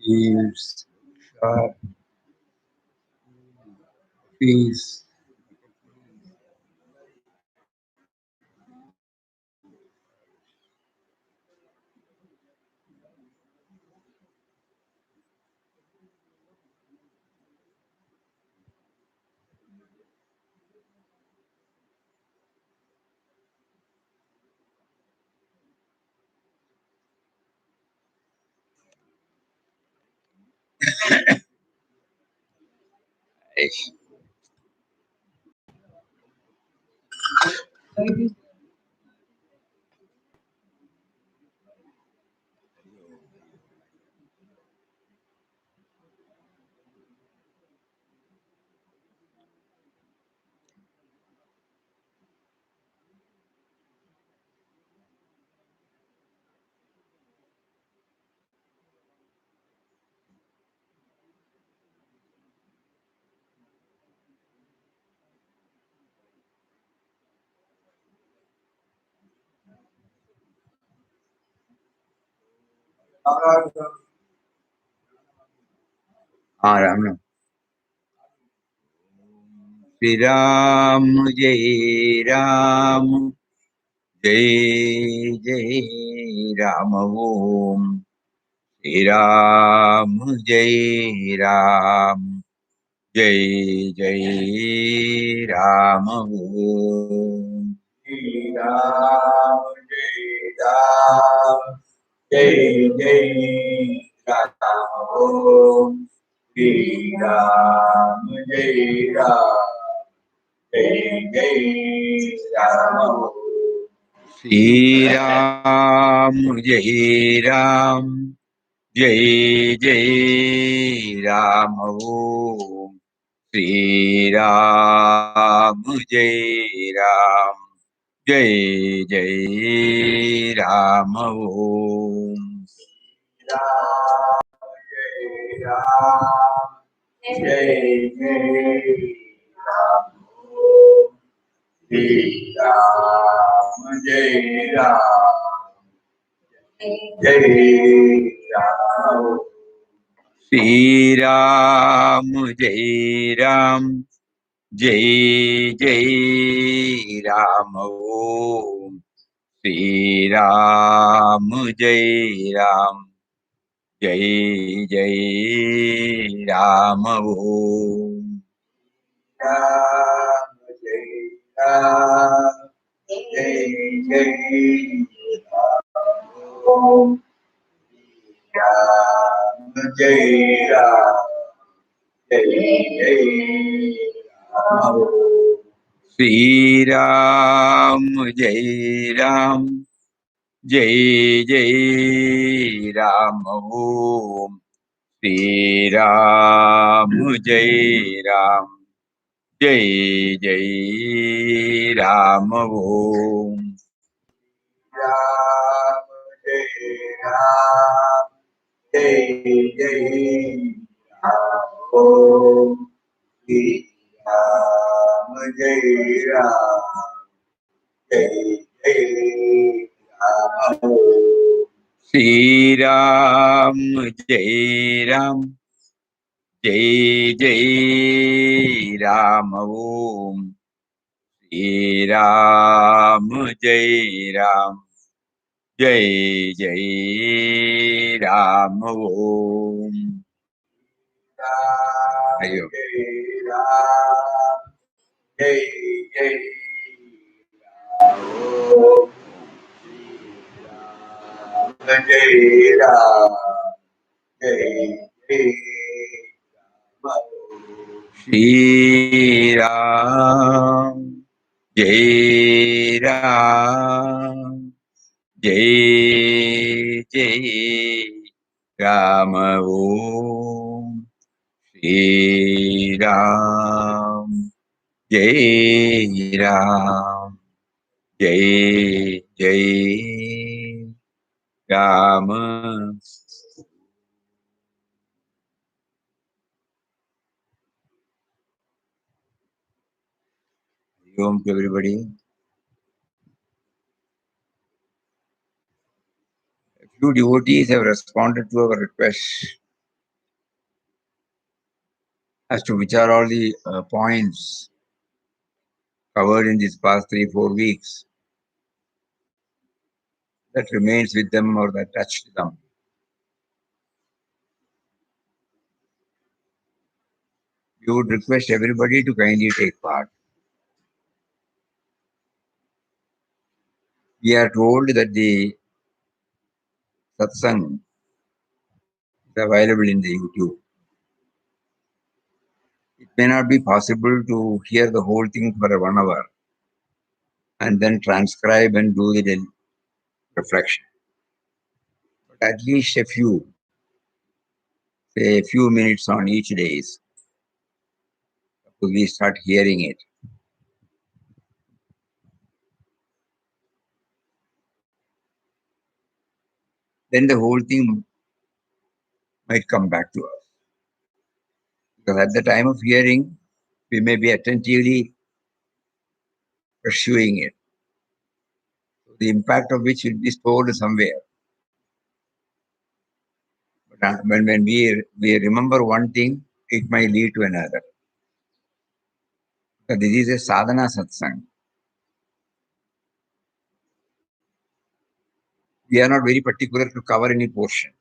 Ears, sharp, face, eyes. हाँ राम राम। श्री राम जय राम, जय जय राम ओम। श्री राम जय राम, जय जय राम ओम। श्री राम जय राम, जय जय राम ओम। श्री राम जय राम, जय जय राम ओम। श्री राम जय राम, जय जय राम ओम। श्री राम जय राम, जय जय राम ओम। राम जय राम, जय जय राम ओम। श्री राम जय राम, जय राम। श्री राम जय राम, जय जय राम ओम। श्री राम जय राम, जय जय राम ओम। राम जय राम, जय जय राम ओम। राम जय राम, जय जय राम ओम। श्री राम जय राम, जय जय राम ओम। श्री राम जय राम, जय जय राम ओम। राम जय राम, जय जय राम ओम। श्री राम जय राम, जय जय राम ओम। श्री राम जय राम, जय जय राम ओम। श्री राम जय राम, जय जय राम ओम। राम जय राम, जय जय राम ओम। राम जय राम, जय जय राम ओम। श्री राम जय राम, जय जय राम ओम। श्री राम जय राम, जय जय Ram. Om to everybody. If Few devotees have responded to our request as to which are all the points covered in these past 3-4 weeks that remains with them or that touched them. We would request everybody to kindly take part. We are told that the satsang is available in the YouTube. It may not be possible to hear the whole thing for 1 hour and then transcribe and do the reflection. But at least say a few minutes on each days, we start hearing it. Then the whole thing might come back to us. Because at the time of hearing, we may be attentively pursuing it. The impact of which will be stored somewhere. But when we remember one thing, it might lead to another. So this is a sadhana satsang. We are not very particular to cover any portion.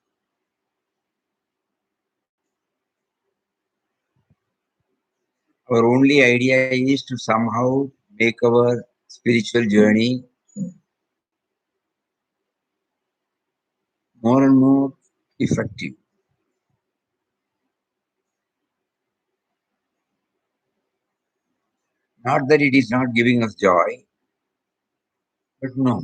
Our only idea is to somehow make our spiritual journey more and more effective. Not that it is not giving us joy, but no.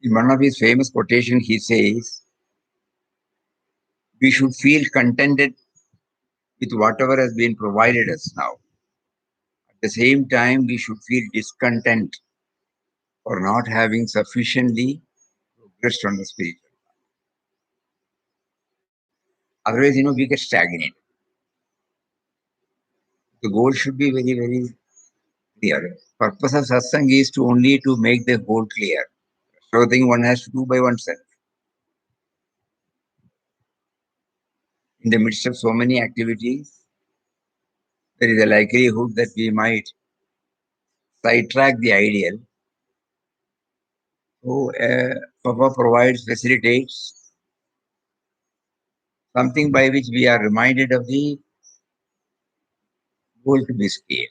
In one of his famous quotations, he says, we should feel contented with whatever has been provided us now. At the same time, we should feel discontent for not having sufficiently progressed on the spiritual. Otherwise, we get stagnant. The goal should be very, very clear. Purpose of satsang is to only to make the goal clear. So thing one has to do by oneself. In the midst of so many activities, there is a likelihood that we might sidetrack the ideal. So Papa facilitates something by which we are reminded of the goal to be scaled.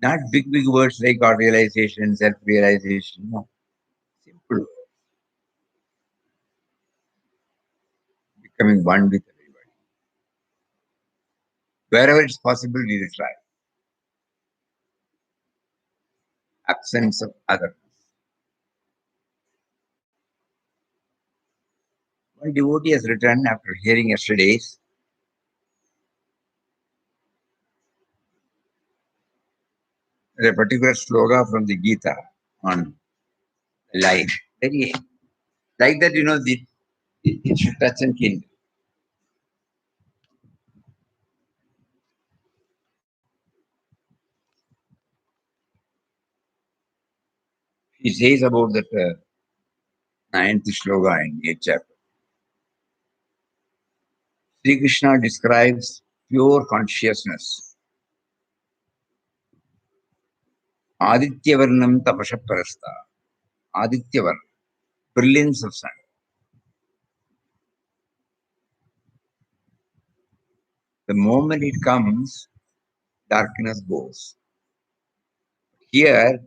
Not big words like God realization, self-realization. No. Simple. Becoming one with everybody. Wherever it's possible, we will try. Absence of other. One devotee has written after hearing yesterday's a particular sloga from the Gita on life. Very like that, it should touch and kill. He says about that ninth sloga in 8th chapter. Sri Krishna describes pure consciousness. Adityavarnam tapashaparasta. Adityavarnam, brilliance of sun. The moment it comes, darkness goes. Here,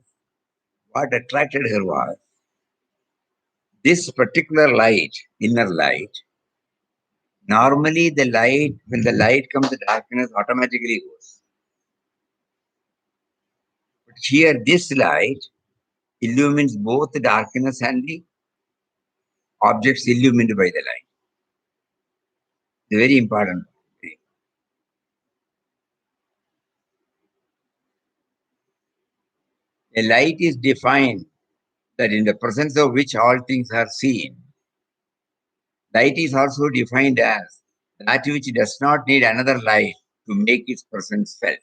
what attracted her was this particular light, inner light. Normally, when the light comes, the darkness automatically goes. But here, this light illumines both the darkness and the objects illumined by the light. It's very important. A light is defined that in the presence of which all things are seen. Light is also defined as that which does not need another light to make its presence felt.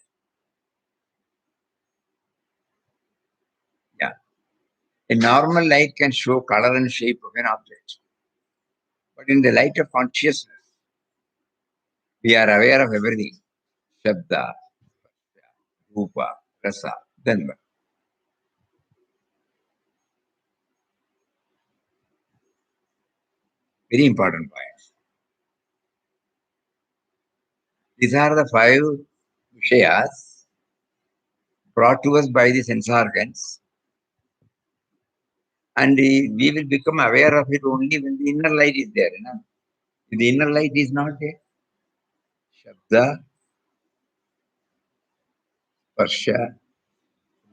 Yeah. A normal light can show color and shape of an object. But in the light of consciousness, we are aware of everything. Shabda, Rupa, Rasa, Dhanva. Very important points. These are the five Vishayas brought to us by the sense organs, and we will become aware of it only when the inner light is there. You know? If the inner light is not there, Shabda, Sparsha,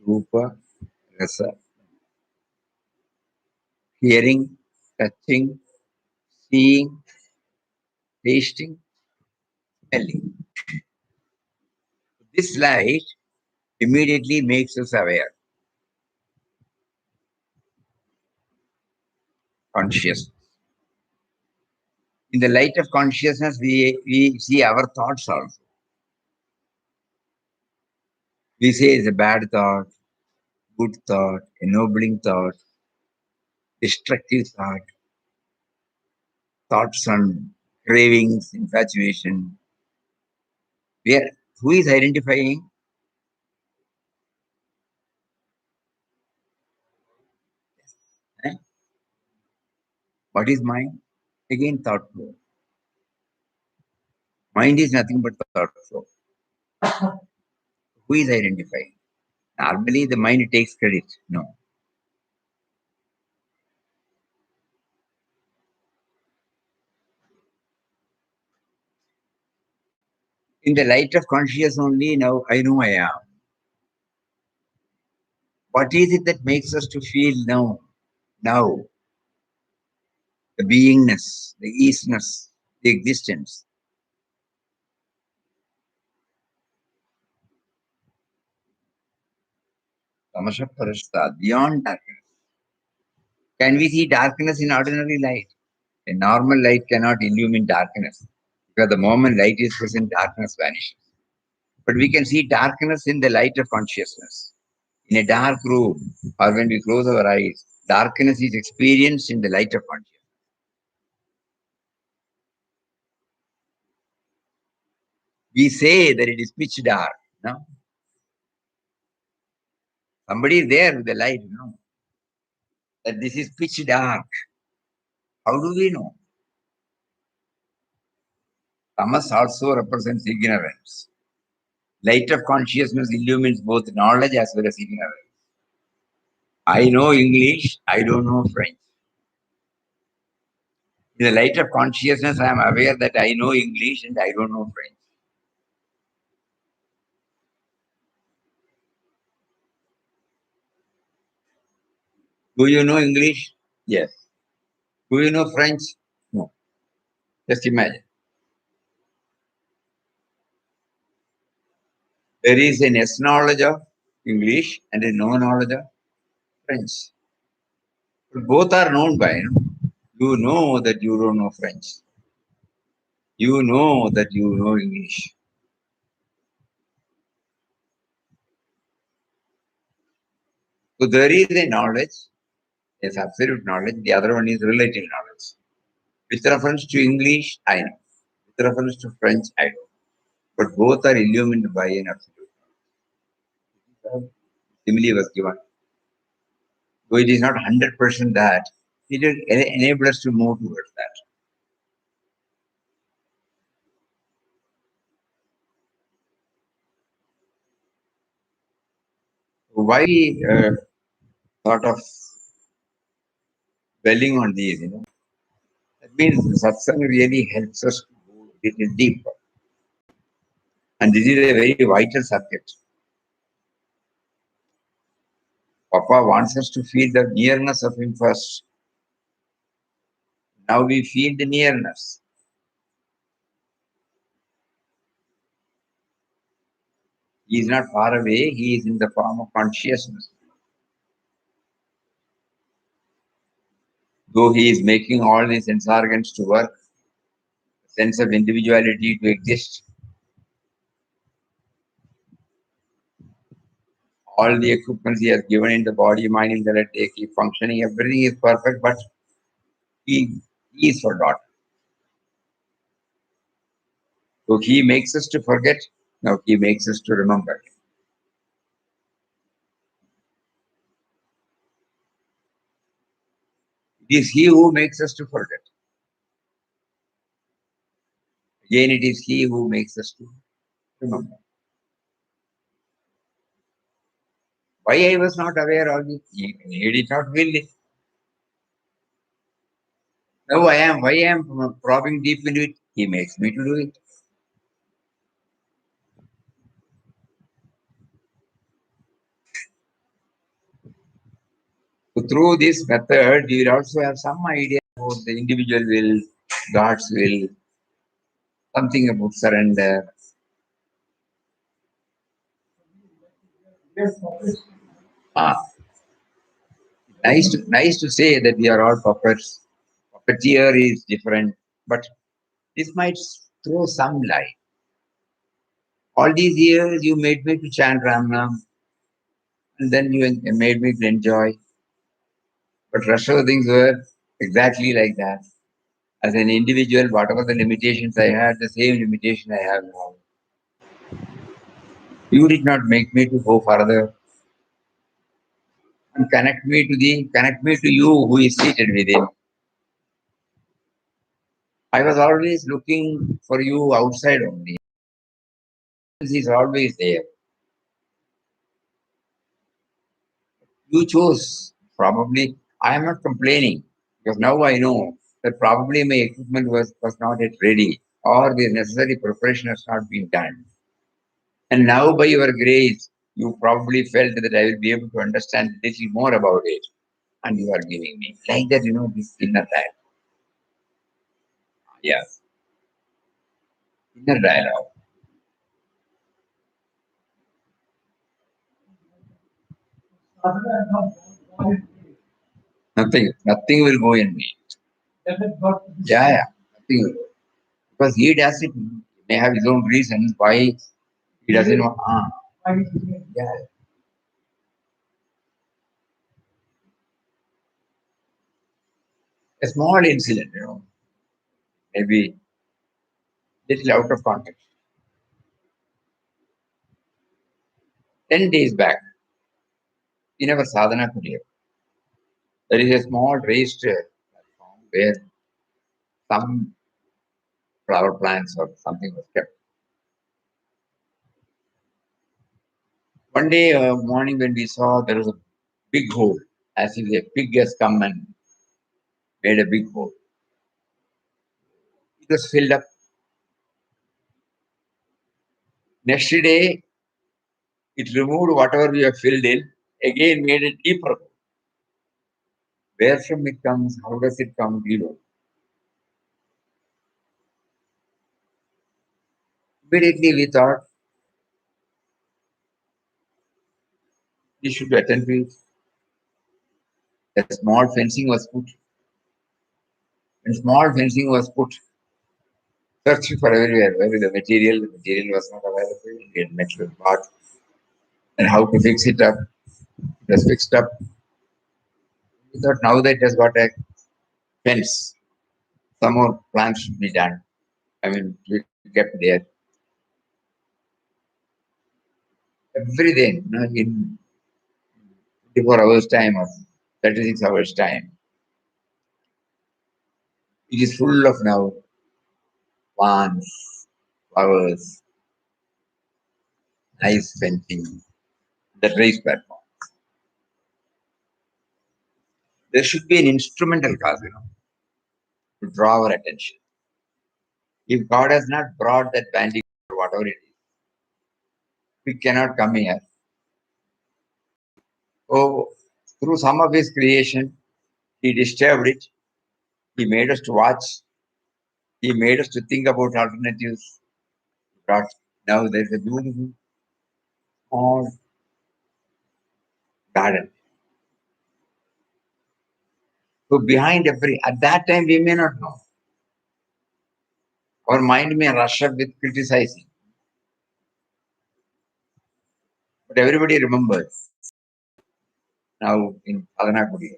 Rupa, Rasa, hearing, touching, seeing, tasting, smelling. This light immediately makes us aware, conscious. In the light of consciousness, we see our thoughts also. We say it's a bad thought, good thought, ennobling thought, destructive thought, thoughts on cravings, infatuation. Where who is identifying? Eh? What is mind? Again, thought flow. Mind is nothing but thought flow. Who is identifying? Normally, the mind takes credit. No. In the light of consciousness only, now I know I am. What is it that makes us to feel now? Now, the beingness, the isness, the existence. Tamasha parashta, beyond darkness. Can we see darkness in ordinary light? A normal light cannot illumine darkness. Because the moment light is present, darkness vanishes. But we can see darkness in the light of consciousness. In a dark room, or when we close our eyes, darkness is experienced in the light of consciousness. We say that it is pitch dark. No? Somebody is there with the light, that this is pitch dark. How do we know? Tamas also represents ignorance. Light of consciousness illumines both knowledge as well as ignorance. I know English, I don't know French. In the light of consciousness, I am aware that I know English and I don't know French. Do you know English? Yes. Do you know French? No. Just imagine. There is an S knowledge of English and a no knowledge of French. But both are known by, you know that you don't know French. You know that you know English. So there is a knowledge, yes, absolute knowledge. The other one is relative knowledge. With reference to English, I know. With reference to French, I know. But both are illumined by an absolute knowledge. Simile was given. Though it is not 100% that, it will enable us to move towards that. Why sort of dwelling on these, That means satsang really helps us to go a little deeper. And this is a very vital subject. Papa wants us to feel the nearness of him first. Now we feel the nearness. He is not far away, he is in the form of consciousness. Though he is making all his sense organs to work, sense of individuality to exist, All the equipment he has given in the body, mind, intellect, they keep functioning. Everything is perfect, but he is forgotten. So he makes us to forget. Now he makes us to remember. It is he who makes us to forget. Again, it is he who makes us to remember. Why I was not aware of this? He did not will it. Now I am. Why I am probing deep into it? He makes me to do it. So through this method, you will also have some idea about the individual will, God's will, something about surrender. Ah, nice to say that we are all puppets. Puppeteer is different, but this might throw some light. All these years, you made me to chant Ram Nam, and then you made me to enjoy. But rest of the things were exactly like that. As an individual, whatever the limitations I had, the same limitation I have now. You did not make me to go further and connect me to you who is seated within. I was always looking for you outside only. He is always there. You chose. Probably I am not complaining because now I know that probably my equipment was not yet ready or the necessary preparation has not been done. And now by your grace, you probably felt that I will be able to understand a little more about it. And you are giving me. Like that, this inner dialogue. Yes, inner dialogue. Nothing will go in me. Yeah. Nothing will go. Because he does it, he may have his own reasons why he doesn't know. Yeah. A small incident, maybe little out of context. 10 days back, in our sadhana kutir, there is a small raised platform where some flower plants or something was kept. One day morning when we saw there was a big hole, as if a pig has come and made a big hole. It was filled up. Next day, it removed whatever we have filled in, again made a deeper hole. Where from it comes, how does it come, we don't. Immediately we thought we should attend to it. A small fencing was put. When small fencing was put, searched for everywhere. Where is the material? The material was not available. We had metal part. And how to fix it up. It was fixed up. We thought now that it has got a fence, some more plans should be done. I mean, we kept there. Everything, in 24 hours time or 36 hours time. It is full of now plants, flowers, nice fencing, the raised platform. There should be an instrumental cause, to draw our attention. If God has not brought that bandicoot or whatever it is, we cannot come here. So, through some of His creation, He disturbed it. He made us to watch. He made us to think about alternatives. Brought now there is a beautiful small garden. So behind at that time we may not know. Our mind may rush up with criticizing. But everybody remembers now in Adanakudi,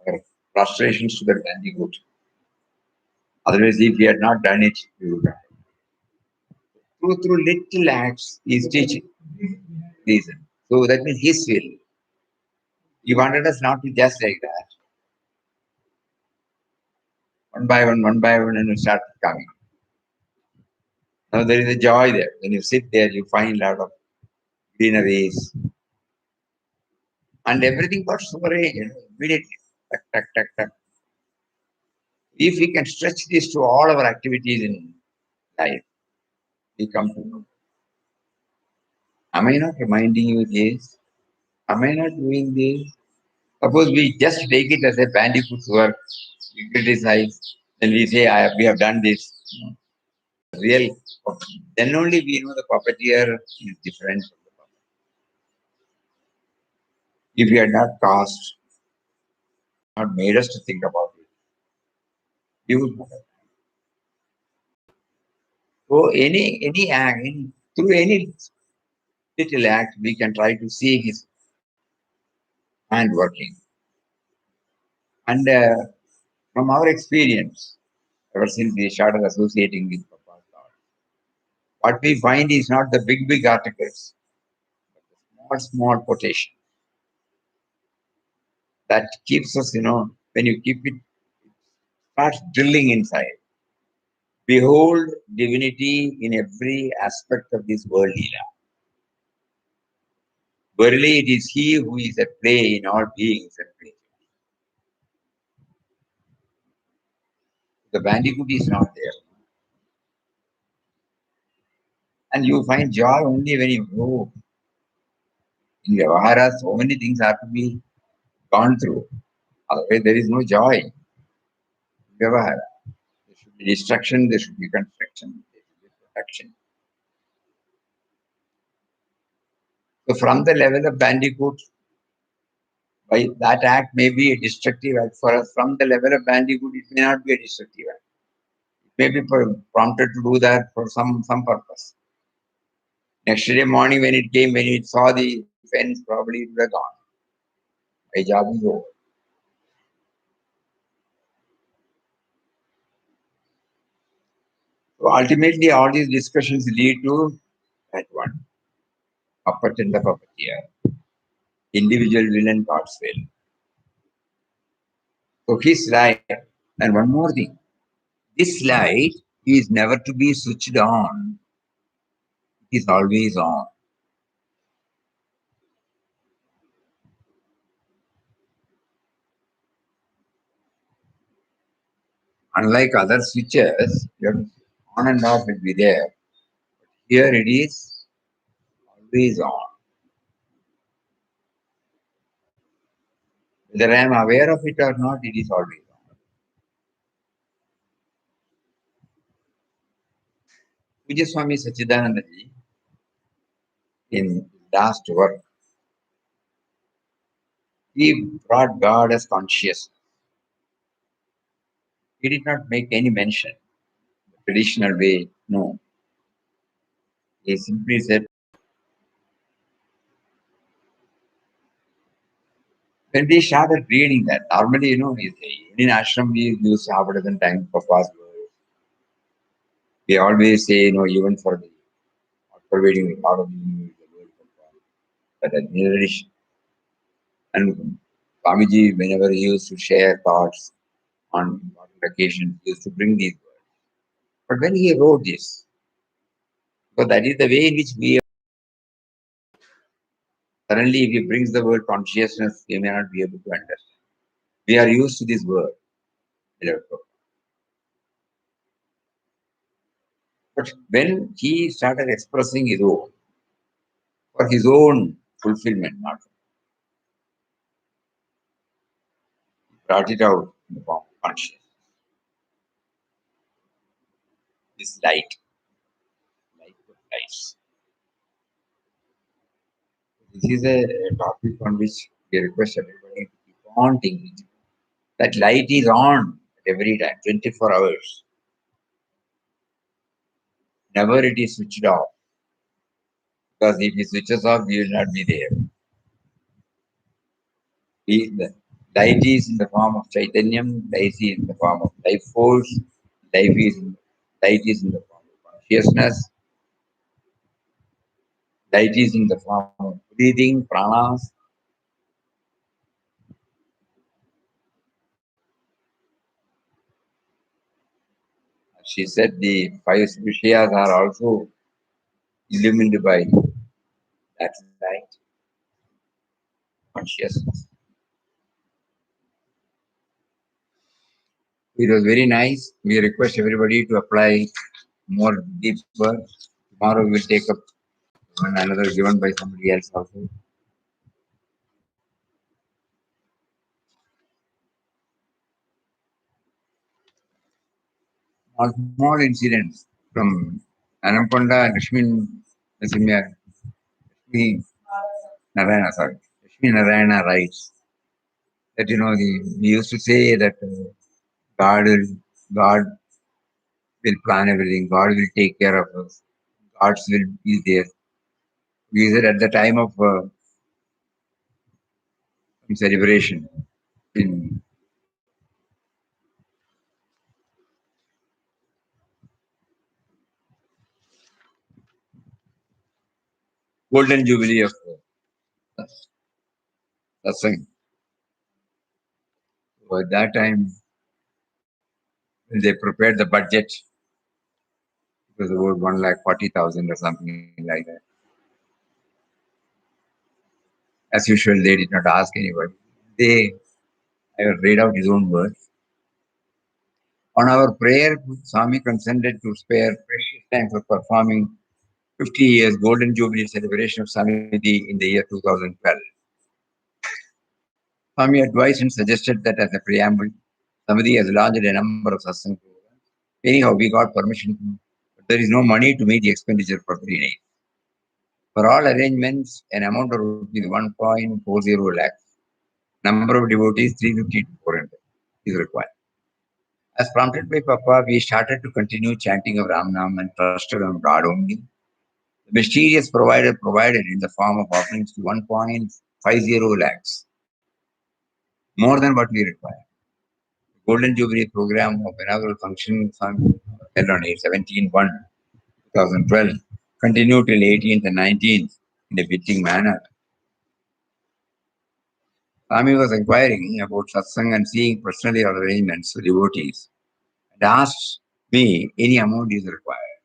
our prostrations to the Bandicoot. Otherwise, if he had not done it, he would have. Through little acts, he is teaching reason. So that means his will. He wanted us not to just like that. One by one, and you start coming. Now there is a joy there. When you sit there, you find a lot of greeneries and everything got so arranged, immediately. Tuck, tuck, tuck, tuck. If we can stretch this to all our activities in life, we come to know. Am I not reminding you this? Am I not doing this? Suppose we just take it as a bandicoot's work, we criticize, then we say, we have done this. No. Real, then only we know the puppeteer is different from the puppet. If we had not caused, not made us to think about it, we would not have. So any act, through any little act, we can try to see his hand working. And from our experience, ever since we started associating with Papa's thought, what we find is not the big articles, but the small quotation that keeps us, when you keep it, starts drilling inside. Behold divinity in every aspect of this world, Leela. Verily, it is He who is at play in all beings and creatures. The bandicoot is not there. And you find joy only when you go in Vyavahara. So many things have to be gone through. Otherwise, there is no joy in Vyavahara. There should be destruction, there should be construction, there should be protection. So, from the level of bandicoot, by that act may be a destructive act for us. From the level of bandicoot, it may not be a destructive act. It may be prompted to do that for some purpose. Next day morning, when it came, when it saw the fence, probably it would have gone. My job is over. So ultimately, all these discussions lead to that one, puppet and the puppeteer, individual will and God's will. So his light, and one more thing, this light is never to be switched on, it is always on. Unlike other switches, your on and off will be there. Here it is always on. Whether I am aware of it or not, it is always on. Pujya Swami Sachidananda Ji, in last work, he brought God as consciousness. He did not make any mention, the traditional way, no. He simply said, when we started reading that, normally, in ashram, we use half a dozen times Papa's words. We always say, even for the pervading part of the universe, the word Papa. But in addition, and Swamiji, whenever he used to share thoughts on important occasions, he used to bring these words. But when he wrote this, so that is the way in which we suddenly, if he brings the word consciousness, we may not be able to understand. We are used to this word. But when he started expressing his own, for his own fulfillment, not brought it out in the form of consciousness. This light of lights. This is a topic on which we request everybody to keep on thinking. That light is on every time, 24 hours. Never it is switched off. Because if he switches off, we will not be there. The deity is in the form of Chaitanyam, deity is in the form of life force, deity is in, deity is in the form of consciousness, deity is in the form of breathing, pranas. She said the five Vishayas are also illumined by that light, consciousness. It was very nice. We request everybody to apply more deeper. Tomorrow we will take up one another given by somebody else also. Small incidents from Anakonda and Lakshmi Narayana, sorry. Lakshmi Narayana writes that we used to say that God will God will plan everything, God will take care of us, God's will be there. We said at the time of celebration in Golden Jubilee of Satsang. So at that time, when they prepared the budget, it was about 1,40,000 or something like that. As usual, they did not ask anybody. They I will read out his own words. On our prayer, Swami consented to spare precious time for performing 50 years Golden Jubilee celebration of Samiti in the year 2012. Swami advised and suggested that as a preamble, Samiti has launched a number of satsang programs. Anyhow, we got permission, but there is no money to meet the expenditure for 3 days. For all arrangements, an amount of rupees 1.40 lakhs, number of devotees 350 to 400 is required. As prompted by Papa, we started to continue chanting of Ram Nam and trusted on God only. The mysterious provider provided in the form of offerings to 1.50 lakhs, more than what we require. The Golden Jubilee program of inaugural function held on 17/1/2012 continued till 18th and 19th in a fitting manner. Swami was inquiring about satsang and seeing personally our arrangements for devotees and asked me any amount is required.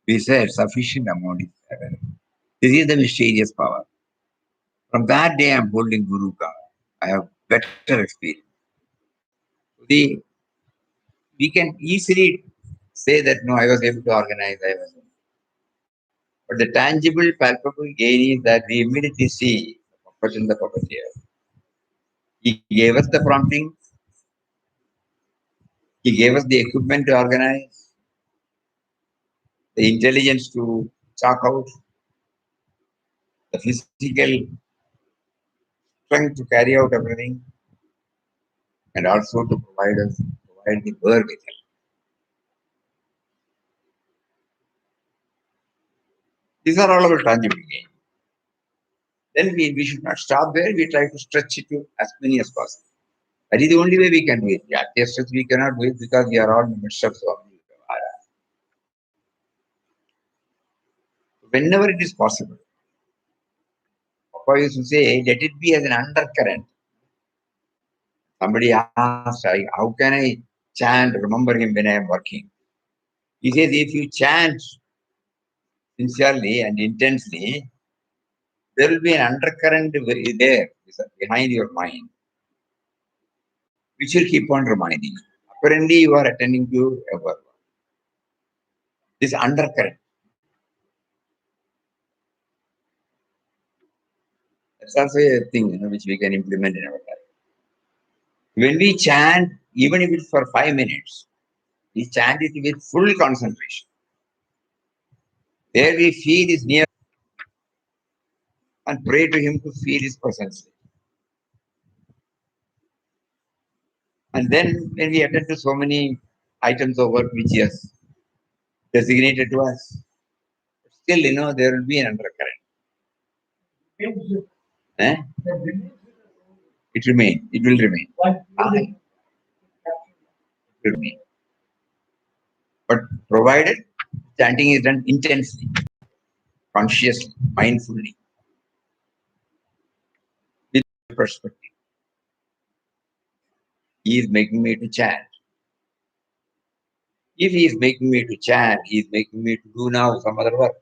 We said sufficient amount is available. This is the mysterious power. From that day, I'm holding Guru Ka. I have better experience. The, we can easily say that no, I was able to organize. But the tangible, palpable gain is that we immediately see the puppet in the puppeteer. He gave us the prompting. He gave us the equipment to organize, the intelligence to chalk out, the physical strength to carry out everything, and also to provide the wherewithal. These are all our tangible gains. Then we should not stop there. We try to stretch it to as many as possible. That is the only way we can do it. Yeah, just as we cannot do it because we are all in the midst of Swami. Whenever it is possible, Papa used to say, let it be as an undercurrent. Somebody asked, how can I chant, remember him when I am working? He says, if you chant sincerely and intensely, there will be an undercurrent there behind your mind, which will keep on reminding you. Apparently, you are attending to a work. This undercurrent. That's also a thing which we can implement in our life. When we chant, even if it's for 5 minutes, we chant it with full concentration. There we feel is near and pray to him to feel his presence. And then when we attend to so many items of work which he has designated to us, still, there will be an undercurrent. Eh? It remain. It will remain. It will remain. But provided chanting is done intensely, consciously, mindfully, with perspective. He is making me to chant. If he is making me to chant, he is making me to do now some other work.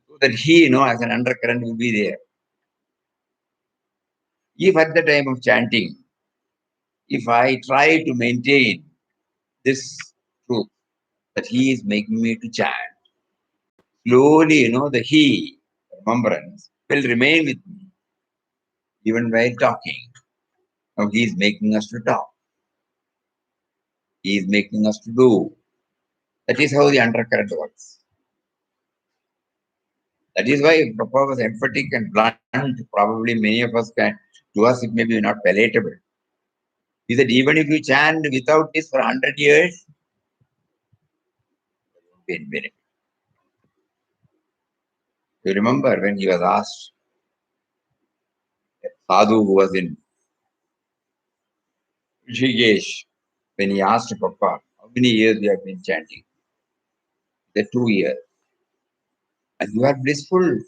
So that he, as an undercurrent will be there. If at the time of chanting, if I try to maintain this truth, that he is making me to chant, slowly, the he, remembrance, will remain with me, even while talking. Now he is making us to talk. He is making us to do. That is how the undercurrent works. That is why Prabhupada was emphatic and blunt. Probably many of us can, to us it may be not palatable. He said, even if you chant without this for 100 years, it won't be any benefit. You remember when he was asked, a sadhu who was in Rishikesh, when he asked Papa, how many years you have been chanting? He said, 2 years. And you are blissful.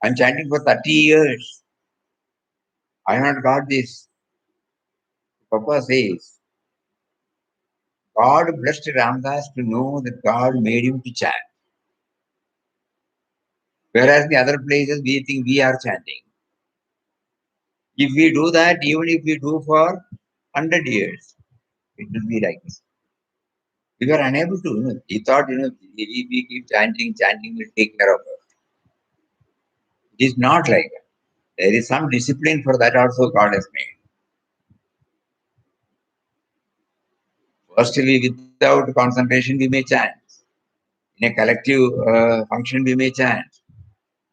I'm chanting for 30 years. I have not got this. Papa says, God blessed Ramdas to know that God made him to chant. Whereas in other places we think we are chanting. If we do that, even if we do for 100 years, it will be like this. We were unable to. He thought, if we keep chanting, chanting will take care of us. It is not like that. There is some discipline for that also God has made. Firstly, without concentration, we may chant. In a collective function, we may chant.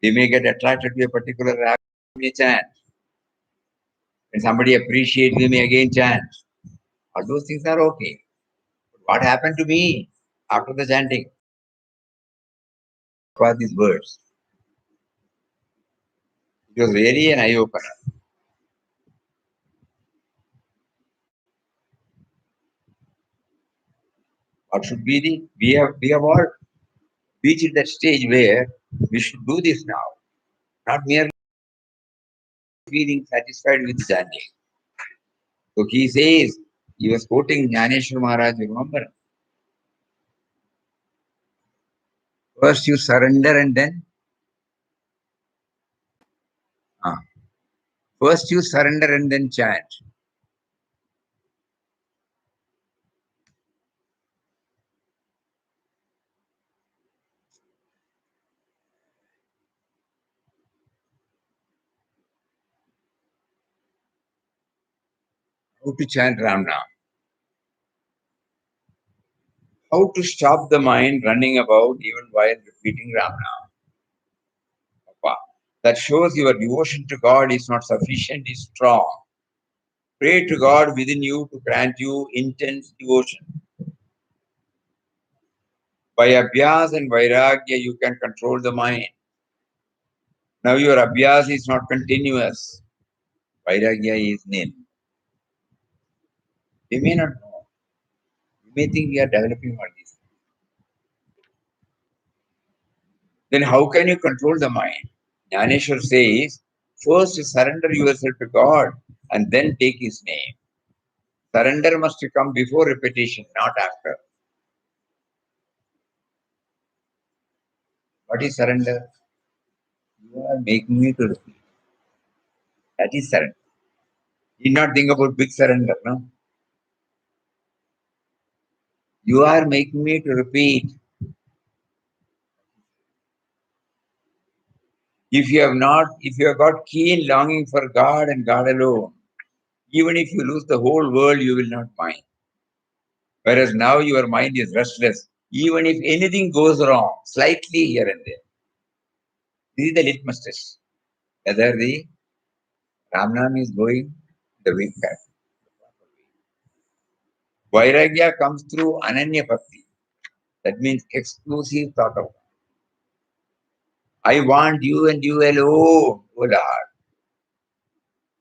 We may get attracted to a particular rap, we may chant. When somebody appreciates, we may again chant. All those things are okay. What happened to me after the chanting? For these words. It was really an eye opener. What should be the we have all reached that stage where we should do this now, not merely feeling satisfied with chanting. So he says, he was quoting Jnaneshwar Maharaj, remember? First you surrender and then ah, first you surrender and then chant. How to chant Ram Nam. How to stop the mind running about even while repeating Ram Nam. Papa. That shows your devotion to God is not sufficient, is strong. Pray to God within you to grant you intense devotion. By abhyas and vairagya, you can control the mind. Now your abhyas is not continuous. Vairagya is nil. We may not know. We may think we are developing all this. Then how can you control the mind? Jnaneshwar says, first surrender yourself to God and then take His name. Surrender must come before repetition, not after. What is surrender? You are making me to repeat. That is surrender. You not think about big surrender, no? You are making me to repeat. If you have got keen longing for God and God alone, even if you lose the whole world, you will not mind. Whereas now your mind is restless. Even if anything goes wrong, slightly here and there. This is the litmus test. Whether the Ramnam is going the way back. Vairagya comes through Ananya Bhakti. That means exclusive thought of God. I want you and you alone, O Lord.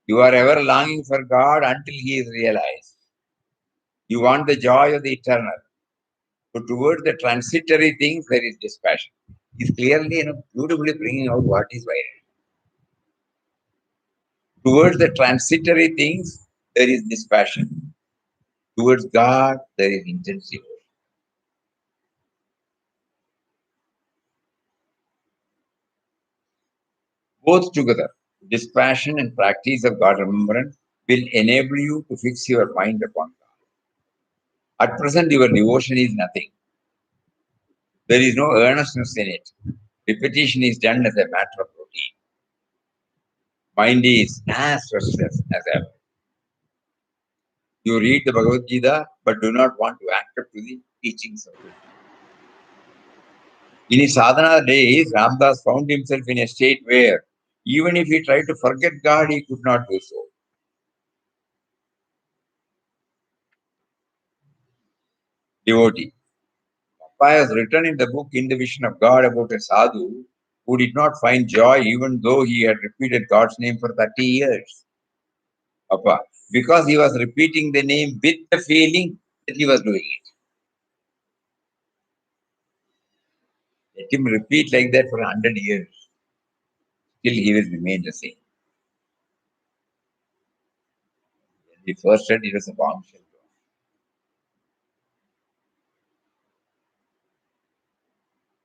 You are ever longing for God until He is realized. You want the joy of the eternal. So towards the transitory things, there is dispassion. He's clearly, beautifully bringing out what is why. Towards the transitory things, there is dispassion. Towards God, there is intensity. Both together, dispassion and practice of God remembrance will enable you to fix your mind upon God. At present, your devotion is nothing. There is no earnestness in it. Repetition is done as a matter of routine. Mind is as restless as ever. You read the Bhagavad Gita, but do not want to act up to the teachings of it. In his sadhana days, Ramdas found himself in a state where, even if he tried to forget God, he could not do so. Devotee. Papa has written in the book In the Vision of God about a sadhu who did not find joy even though he had repeated God's name for 30 years. Papa, because he was repeating the name with the feeling that he was doing it. Let him repeat like that for 100 years. Still he will remain the same. When he first said it was a bombshell.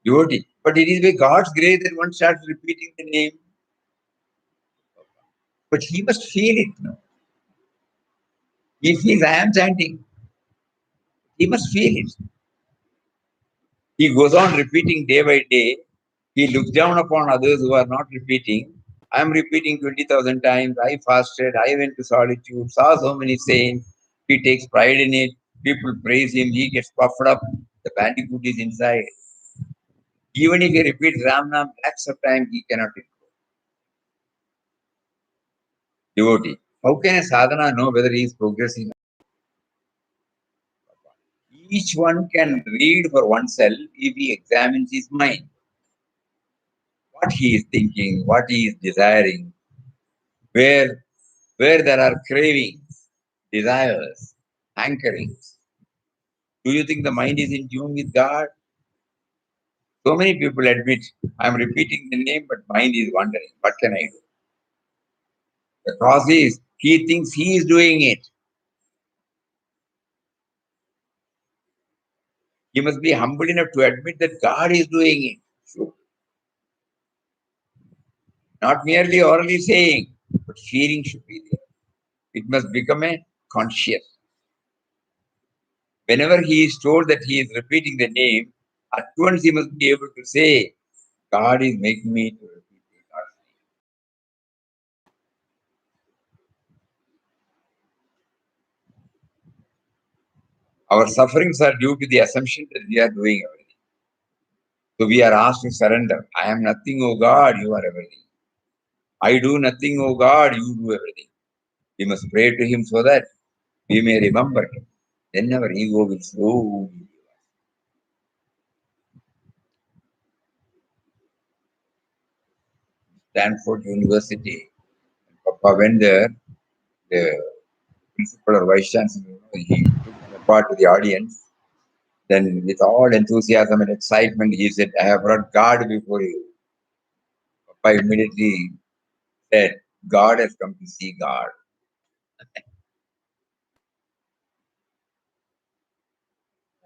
Devotee. But it is by God's grace that one starts repeating the name. But he must feel it. No? He feels I am chanting. He must feel it. He goes on repeating day by day. He looks down upon others who are not repeating. I am repeating 20,000 times. I fasted. I went to solitude. Saw so many saints. He takes pride in it. People praise him. He gets puffed up. The bandicoot is inside. Even if he repeats Ram Nam lakhs of times, he cannot improve. Devotee. How can a sadhana know whether he is progressing? Each one can read for oneself if he examines his mind. What he is thinking, what he is desiring, where there are cravings, desires, anchorings. Do you think the mind is in tune with God? So many people admit, I'm repeating the name, but mind is wandering. What can I do? The cause is, he thinks he is doing it. He must be humble enough to admit that God is doing it. So, not merely orally saying, but feeling should be there. It must become a conscious. Whenever he is told that he is repeating the name, at once he must be able to say, God is making me to repeat God's name. Our sufferings are due to the assumption that we are doing everything. So we are asked to surrender. I am nothing, O God, you are everything. I do nothing, O God, you do everything. We must pray to him so that we may remember him. Then our ego will slowly. Stanford University. Papa went there, the principal or vice chancellor, he took the part to the audience. Then, with all enthusiasm and excitement, he said, I have brought God before you. Papa immediately said, God has come to see God.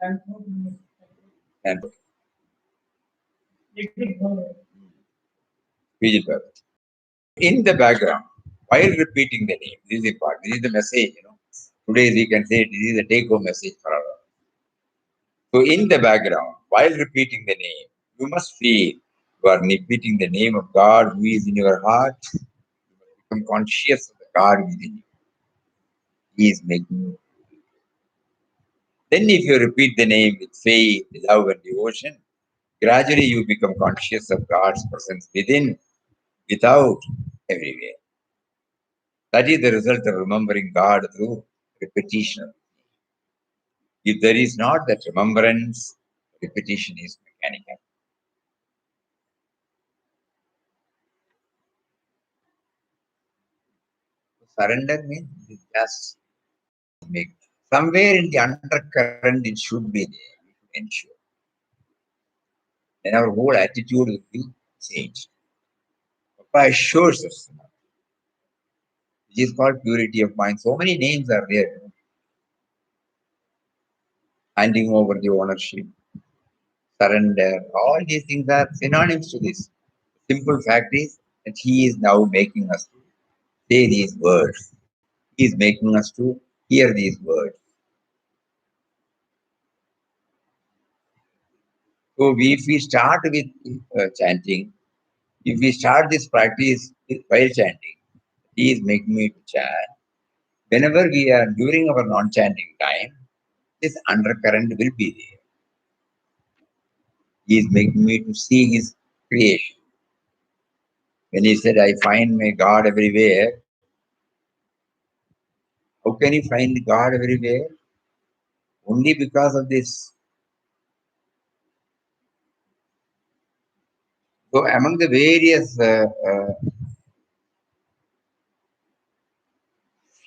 And in the background, while repeating the name, this is the part, this is the message, Today we can say this is a take-home message for our. So in the background, while repeating the name, you must feel you are repeating the name of God who is in your heart. You must become conscious of the God within you. He is making you. Then if you repeat the name with faith, love and devotion, gradually you become conscious of God's presence within, without, everywhere. That is the result of remembering God through repetition. If there is not that remembrance, repetition is mechanical. Surrender means just make somewhere in the undercurrent it should be there. We should ensure. Then our whole attitude will be changed. Papa assures us, which is called purity of mind. So many names are there. Handing over the ownership, surrender, all these things are synonyms to this. Simple fact is that he is now making us to say these words. He is making us to hear these words. So if we start with chanting, if we start this practice while chanting, he is making me to chant. Whenever we are during our non-chanting time, this undercurrent will be there. He is making me to see his creation. When he said, I find my God everywhere, how can he find God everywhere? Only because of this. So among the various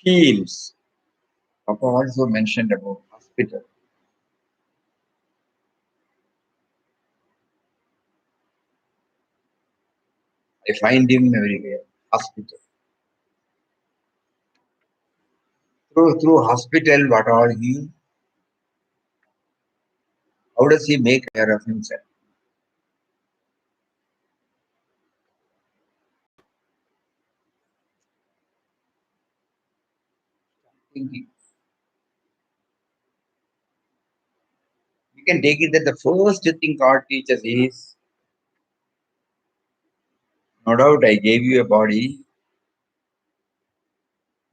fields, Papa also mentioned about hospital. I find him everywhere. Hospital. Through hospital, what all he, how does he make care of himself? Thinking. We can take it that the first thing God teaches is, no doubt I gave you a body.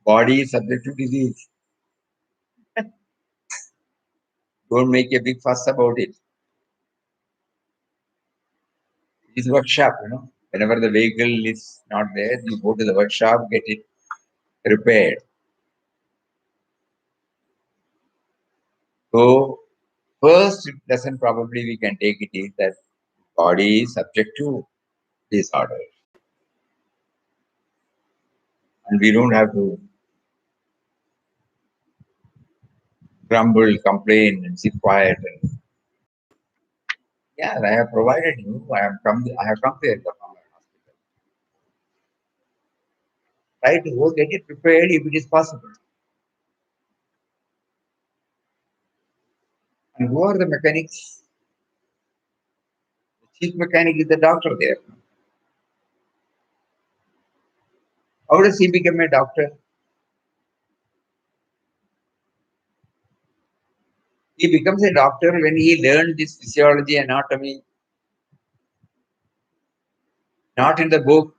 Body is subject to disease. Don't make a big fuss about it. It is workshop, Whenever the vehicle is not there, you go to the workshop, get it repaired. So first lesson probably we can take it is that body is subject to disorder. And we don't have to grumble, complain, and sit quiet. And, yeah, I have provided you. I have come there from my hospital. Try to go get it prepared if it is possible. And who are the mechanics? The chief mechanic is the doctor there. How does he become a doctor? He becomes a doctor when he learned this physiology, anatomy, not in the book.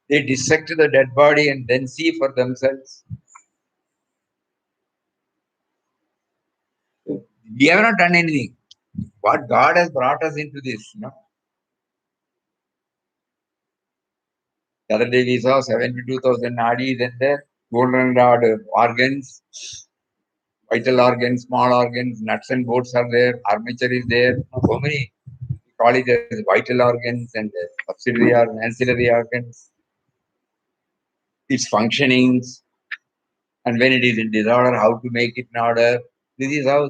They dissect the dead body and then see for themselves. We have not done anything. What God has brought us into this. The other day we saw 72,000 nadis and the golden rod organs, vital organs, small organs, nuts and bolts are there, armature is there. So many, we call it as vital organs and subsidiary or ancillary organs, its functionings, and when it is in disorder, how to make it in order. This is how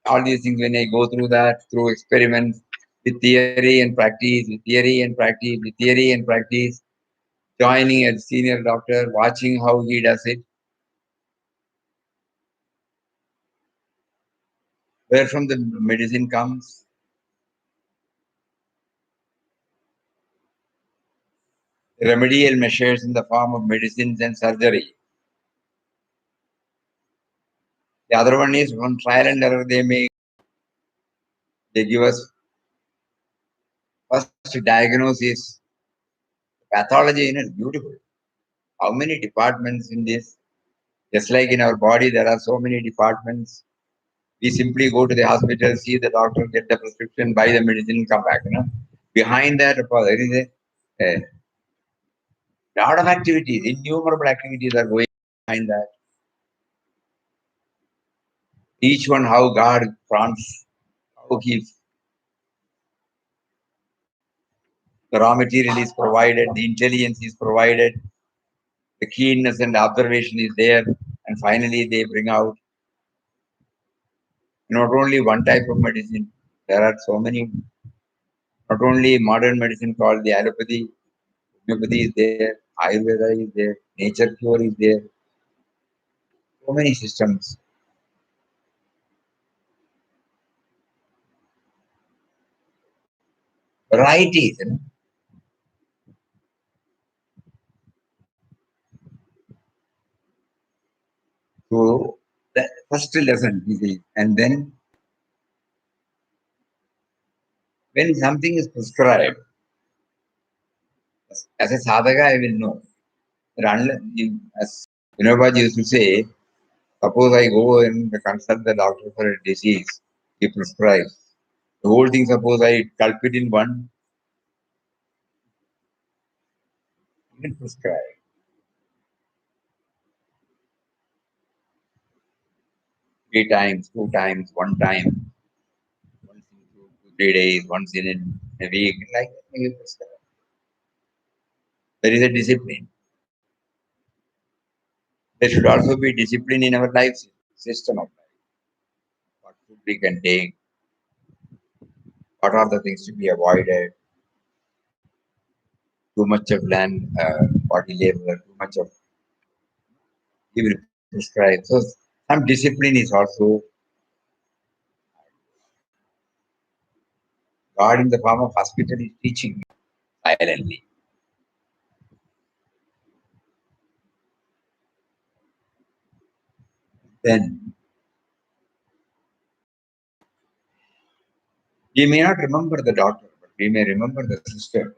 all these things, when I go through that, through experiments, with theory and practice, with theory and practice, with theory and practice, joining as senior doctor, watching how he does it, where from the medicine comes, remedial measures in the form of medicines and surgery. The other one is from trial and error they give us first diagnosis. Pathology in it is beautiful. How many departments in this? Just like in our body, there are so many departments. We simply go to the hospital, see the doctor, get the prescription, buy the medicine, come back. Behind that, there is a lot of activities, innumerable activities are going behind that. Each one how God prompts, how the raw material is provided, the intelligence is provided. The keenness and observation is there, and finally they bring out not only one type of medicine. There are so many. Not only modern medicine called the allopathy, homeopathy is there, Ayurveda is there, nature cure is there. So many systems, varieties. So the first lesson is this. And then when something is prescribed, as a sadhaka, I will know. That as Vinoba used to say, suppose I go and consult the doctor for a disease, he prescribes. The whole thing, suppose I culprit in one, he can prescribe. 3 times, 2 times, one time, once in 2 3 days, once in a week, like that, he will prescribe. There is a discipline. There should also be discipline in our life system of life. What food we can take, what are the things to be avoided, too much of land, body labor, too much of he will prescribe. So some discipline is also God in the form of hospital is teaching silently. Then we may not remember the doctor, but we may remember the sister.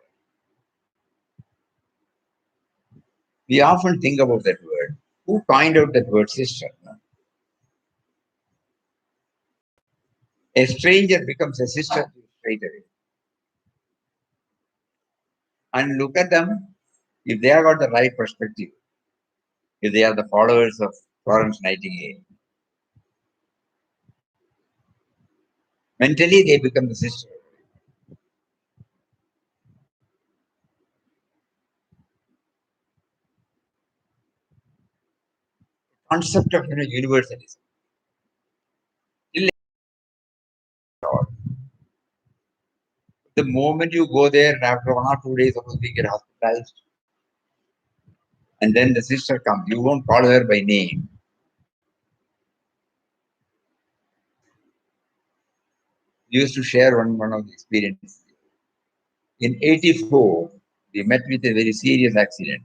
We often think about that word. Who coined out that word sister? No? A stranger becomes a sister straight away. And look at them, if they have got the right perspective, if they are the followers of Florence Nightingale, mentally they become the sister. Concept of universalism. Still, the moment you go there, and after 1 or 2 days, suppose we get hospitalized, and then the sister comes, you won't call her by name. We used to share one of the experiences. In 84, we met with a very serious accident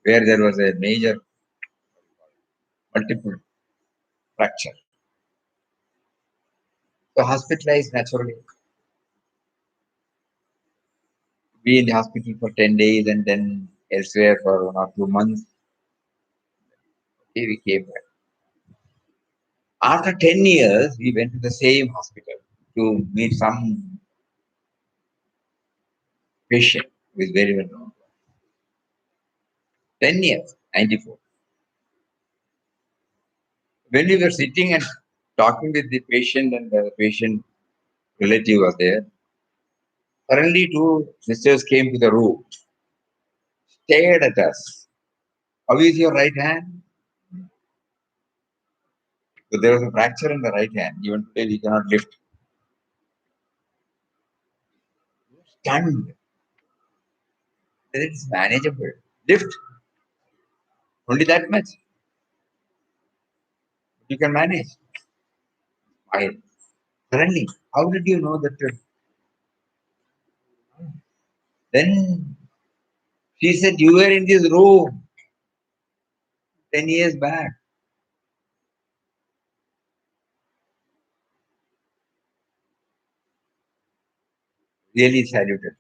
where there was a major multiple fracture. So hospitalized naturally. Be in the hospital for 10 days and then elsewhere for 1 or 2 months. We came back. After 10 years, we went to the same hospital to meet some patient who is very well known. 10 years, 94. When we were sitting and talking with the patient and the patient relative was there, suddenly two sisters came to the room, stared at us. How is your right hand? So there was a fracture in the right hand. Even today we cannot lift. Stunned. It is manageable. Lift. Only that much. You can manage. I suddenly, how did you know that? Then she said, you were in this room 10 years back. Really saluted.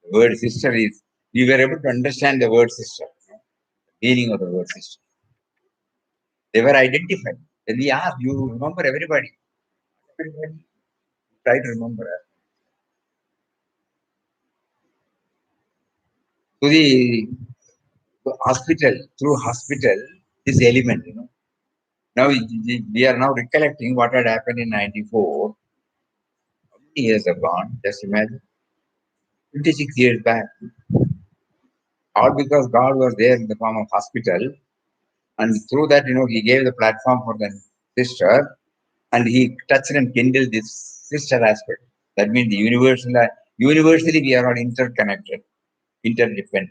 The word sister is, we were able to understand the word sister, the meaning of the word sister. They were identified. Then we asked, you remember everybody? Everybody. Try to remember. To the hospital, through hospital, this element, Now we are now recollecting what had happened in 94. How many years have gone? Just imagine. 26 years back. all because God was there in the form of hospital, and through that, He gave the platform for the sister, and He touched and kindled this sister aspect. That means the universally we are all interconnected, interdependent.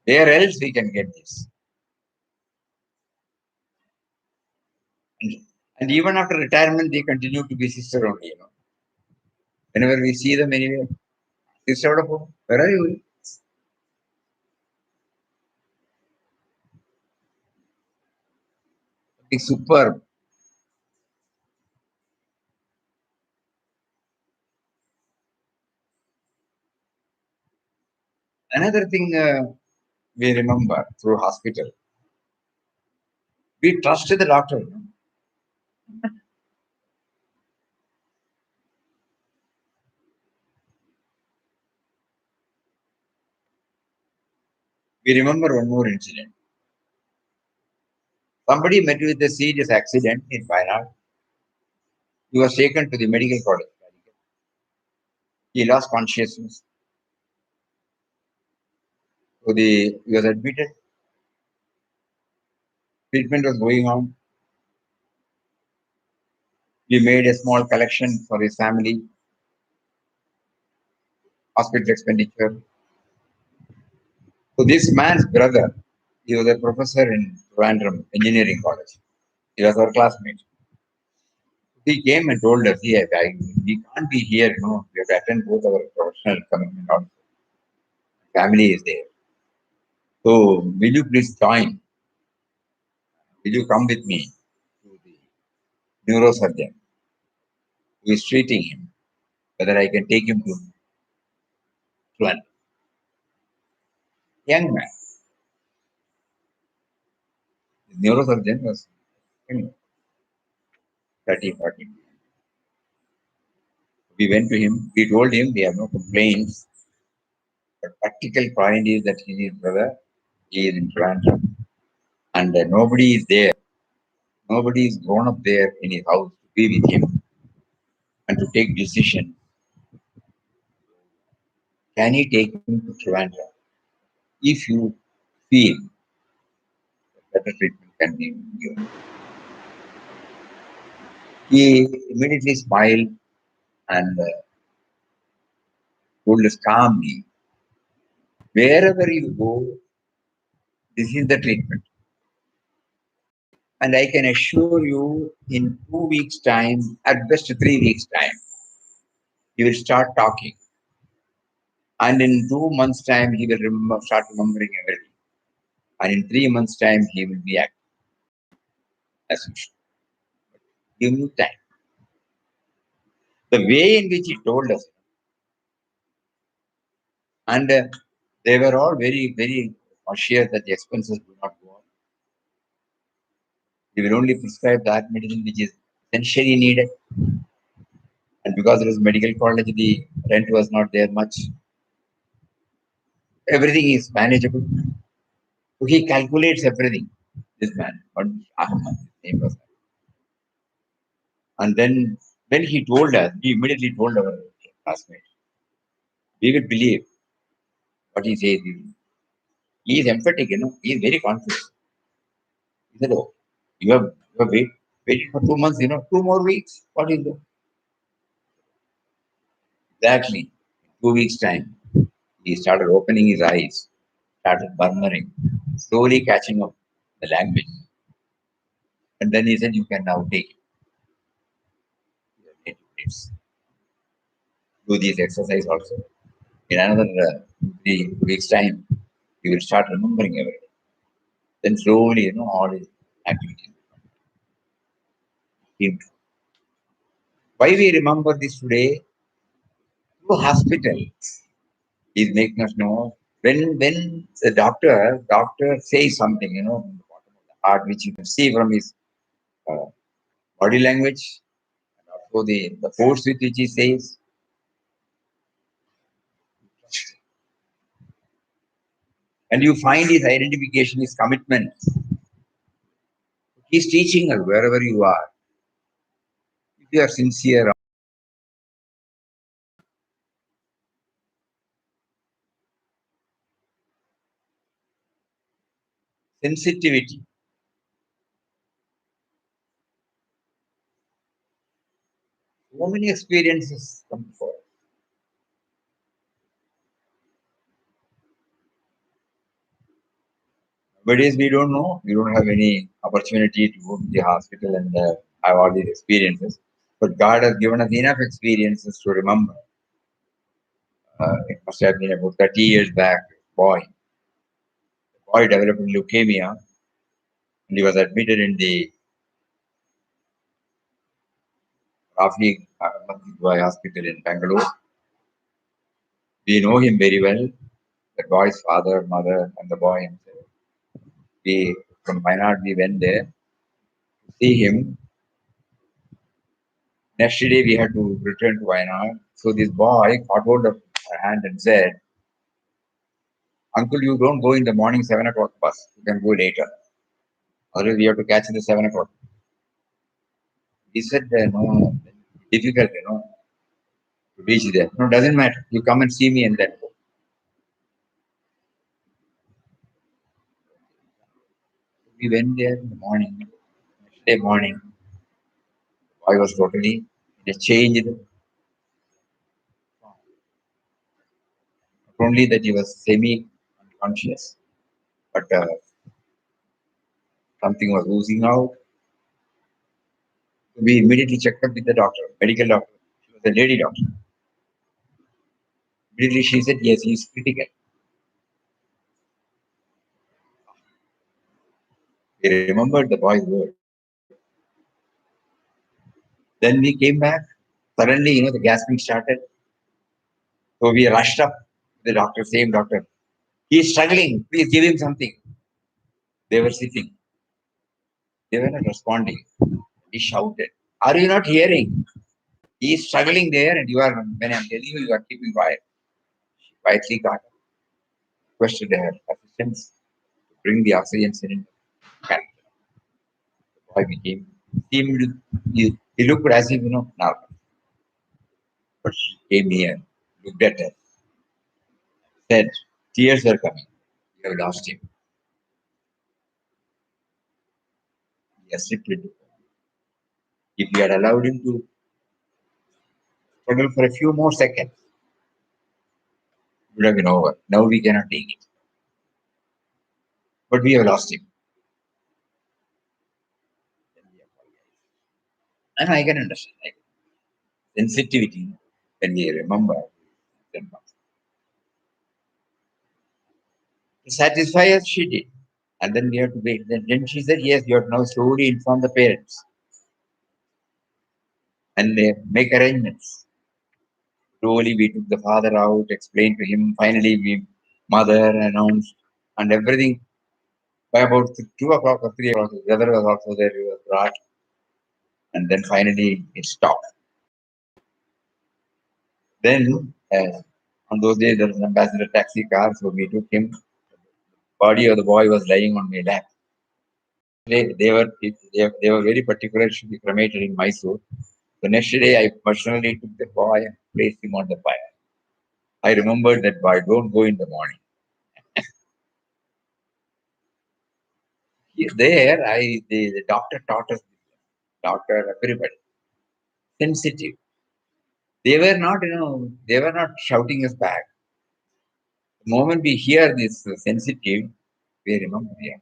Where else we can get this? And, and even after retirement, they continue to be sister only. Whenever we see them anywhere, sister, where are you? It's superb. Another thing we remember through hospital, we trusted the doctor. We remember one more incident. Somebody met with a serious accident in Wayanad. He was taken to the medical college. He lost consciousness. So he was admitted. Treatment was going on. We made a small collection for his family, hospital expenditure. So this man's brother, he was a professor in Trivandrum Engineering College. He was our classmate. He came and told us, "Yeah, we can't be here. We have to attend both our professional commitment. Also. Family is there. So will you please join? Will you come with me to the neurosurgeon who is treating him? Whether I can take him to one young man. The neurosurgeon was 30, 40. We went to him. We told him we have no complaints. But practical point is that his brother, he is in Toronto, and nobody is there. Nobody is grown up there in his house to be with him and to take decision. Can he take him to Toronto if you feel better treatment can be given? He immediately smiled and told us calmly, wherever you go, this is the treatment. And I can assure you, in 2 weeks' time, at best 3 weeks' time, he will start talking. And in 2 months' time, he will start remembering everything. And in 3 months' time, he will be acting as usual. Give me time. The way in which he told us, and they were all very, very sure that the expenses do not go on. They will only prescribe that medicine which is essentially needed. And because it was medical college, the rent was not there much. Everything is manageable. So he calculates everything. This man, but Ahmad, his name was. And then when he told us, we immediately told our classmates, we will believe what he says. He is emphatic. He is very confident. He said, "Oh, you have waited for 2 months, 2 more weeks. What is it?" Exactly. 2 weeks' time. He started opening his eyes, started murmuring, slowly catching up the language. And then he said, "You can now take your native place. Do this exercise also. In another 3 weeks' time, you will start remembering everything. Then slowly, all his activities came to. Why we remember this today? Through hospital is making us know when the doctor says something, from the bottom of the heart, which you can see from his uh, body language, and also the force with which he says, and you find his identification, his commitment. He's teaching us wherever you are. If you are sincere, sensitivity. So many experiences come before. Nowadays, we don't know. We don't have any opportunity to go to the hospital and have all these experiences. But God has given us enough experiences to remember. It must have been about 30 years back. Boy developed leukemia and he was admitted in the Rafi hospital in Bangalore. We know him very well. The boy's father, mother, and the boy himself. We from Wayanad we went there to see him. Next day we had to return to Wayanad. So this boy caught hold of her hand and said, "Uncle, you don't go in the morning 7 o'clock bus. You can go later. Otherwise we have to catch the 7 o'clock." He said, "No, difficult, to reach there. No, doesn't matter. You come and see me and then go." We went there in the morning. Next day morning, the boy was totally in a changed. Not only that he was semi unconscious, but something was oozing out. We immediately checked up with the doctor, medical doctor. She was a lady doctor. Immediately she said, "Yes, he is critical." We remembered the boy's word. Then we came back. Suddenly, the gasping started. So we rushed up to the doctor, same doctor. "He is struggling. Please give him something." They were sitting. They were not responding. He shouted, "Are you not hearing? He is struggling there, and when I'm telling you, you are keeping quiet." She quietly got up, requested her assistants to bring the oxygen cylinder. The boy seemed, he looked as if, normal. But she came here, looked at her, said, tears are coming. "You have lost him." Yes, it did. If we had allowed him to struggle for a few more seconds, it would have been over. Now we cannot take it. But we have lost him. And I can understand. Sensitivity, when we remember, then to satisfy us, she did. And then we have to wait. Then she said, "Yes, you have now slowly inform the parents and make arrangements." Slowly, we took the father out, explained to him. Finally, mother announced, and everything. By about 2 o'clock or 3 o'clock, the weather was also there. It was brought, and then finally it stopped. Then, on those days, there was an ambassador taxi car, so we took him. Body of the boy was lying on my lap. They were very particular. It should be cremated in Mysore. The next day, I personally took the boy and placed him on the fire. I remembered that boy, don't go in the morning. There, the doctor taught us, doctor, everybody, sensitive. They were not shouting us back. The moment we hear this sensitive, we remember, yeah,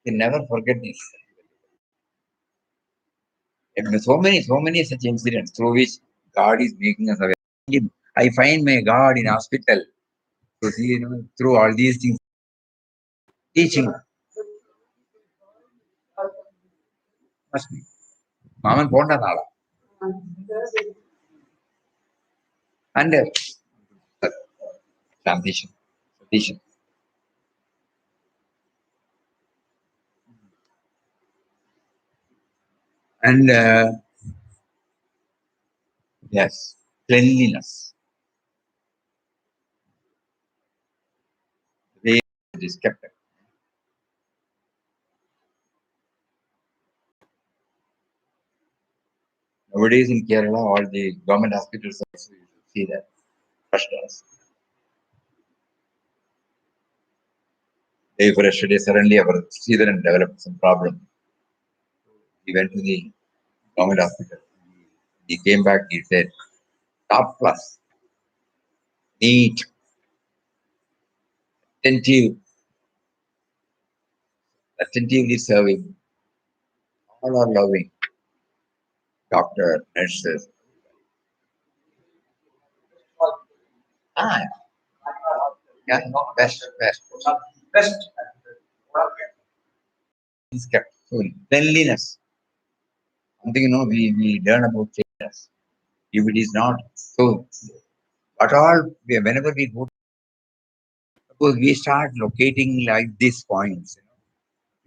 we never forget this. And so many such incidents through which God is making us aware. I find my God in hospital. So see, through all these things, teaching must be. Maman ponda nala. And transition. Transition. And yes, cleanliness. The way it is kept. Nowadays in Kerala, all the government hospitals also you should see that first class. Day for yesterday, suddenly our children developed some problem. He went to the government hospital. He came back, he said, top class, neat, attentive, attentively serving, all are loving, doctor, nurses. Ah, yeah, best. Is kept full. Cleanliness. Something we learn about cleanliness. If it is not so, at all, whenever we go, suppose we start locating like these points,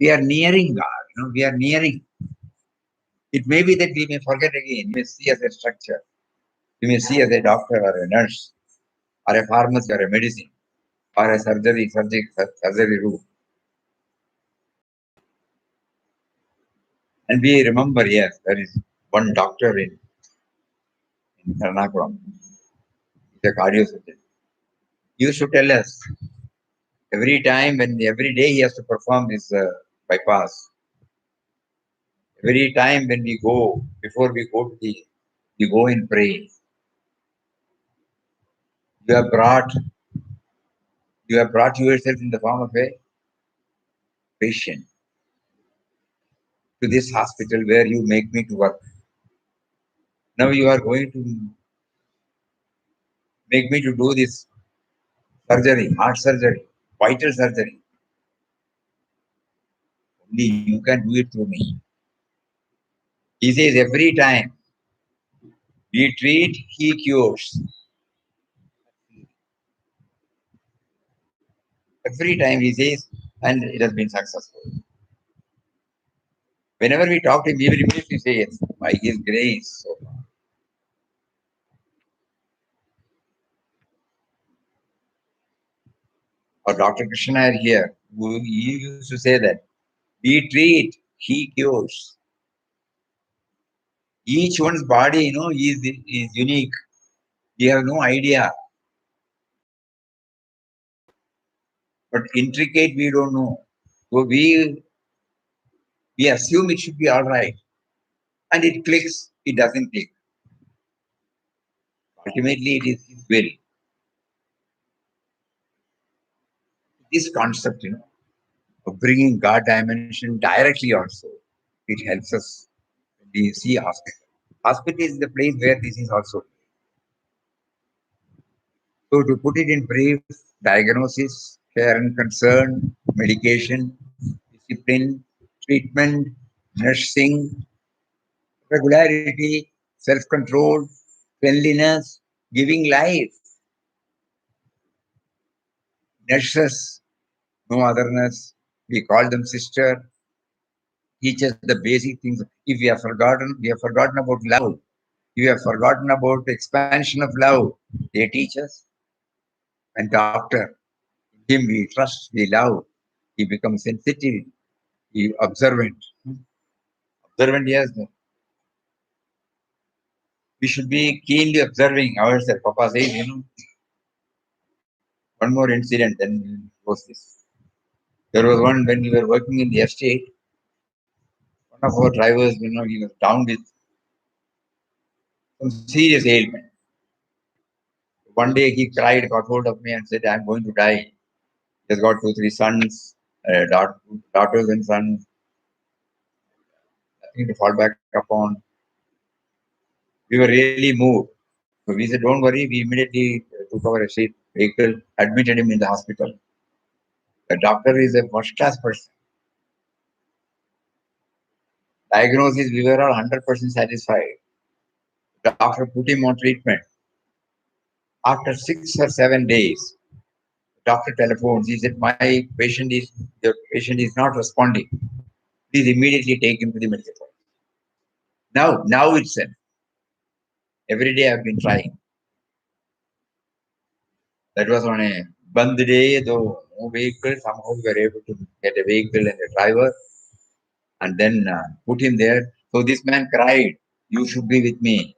we are nearing God. We are nearing. It may be that we may forget again. We may see as a structure. We may see as a doctor or a nurse or a pharmacy or a medicine or a surgery room. And we remember, yes, there is one doctor in Ernakulam, the cardio surgeon. He used to tell us every day he has to perform this bypass. Every time when we go, before we go to we go and pray. You have brought, you have brought yourself in the form of a patient to this hospital where you make me to work. Now you are going to make me to do this surgery, heart surgery, vital surgery. Only you can do it through me. He says every time we treat, he cures. Every time he says, and it has been successful. Whenever we talk to him, we will immediately say, yes, by his grace. So, or Dr. Krishna are here, who he used to say that we treat, he cures. Each one's body, is unique. We have no idea, but intricate we don't know. So we assume it should be all right, and it clicks. It doesn't click. Ultimately, it is his will. This concept, of bringing God dimension directly also, it helps us. We see hospital. Hospital is the place where this is also. So to put it in brief, diagnosis, care and concern, medication, discipline, treatment, nursing, regularity, self-control, cleanliness, giving life, nurses, no otherness. We call them sister, teach us the basic things. If we have forgotten about love. If we have forgotten about the expansion of love, they teach us. And doctor, him we trust, we love. He becomes sensitive, he observant. Observant, yes. We should be keenly observing ourselves. Papa says, one more incident, then we'll close this. There was one when we were working in the estate, one of our drivers, he was down with some serious ailment. One day he cried, got hold of me and said, I'm going to die. He has got 2, 3 sons, daughters and sons, nothing to fall back upon. We were really moved. So we said, don't worry. We immediately took our estate vehicle, admitted him in the hospital. The doctor is a first class person. Diagnosis, we were all 100% satisfied. The doctor put him on treatment. After 6 or 7 days, the doctor telephones. He said, your patient is not responding. Please immediately take him to the medical college. Now itself. Every day I've been trying. That was on a Band day, though no vehicle. Somehow we were able to get a vehicle and a driver and then put him there. So this man cried, you should be with me.